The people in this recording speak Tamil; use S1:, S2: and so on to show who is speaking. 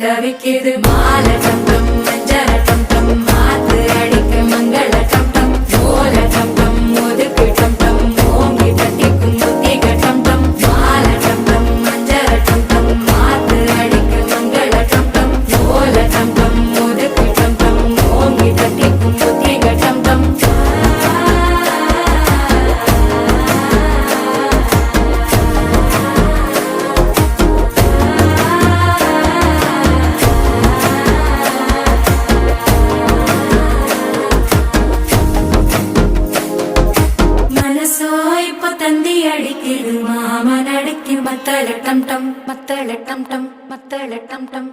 S1: தவிக்குது மால டம் டம் மஞ்சள டம் டம் மாத்து அடிக்க மங்கள டம் டம் ஓல டம் டம் ஒதுக்கு டம் டம் ஓங்கி தட்டிக்கும் முத்திக டம் டம் மால டம் டம் மஞ்சள டம் டம் மாத்து அடிக்க மங்கள டம் டம் ஓல டம் டம் ஒதுக்கு டம் டம் ஓங்கி தட்டிக்கும் முத்திக டம் டம் இப்போ தந்தி அடிக்குது மாமன் அடிக்கு மத்தள டம் டம் மத்தள டம் டம் மத்தள டம் டம்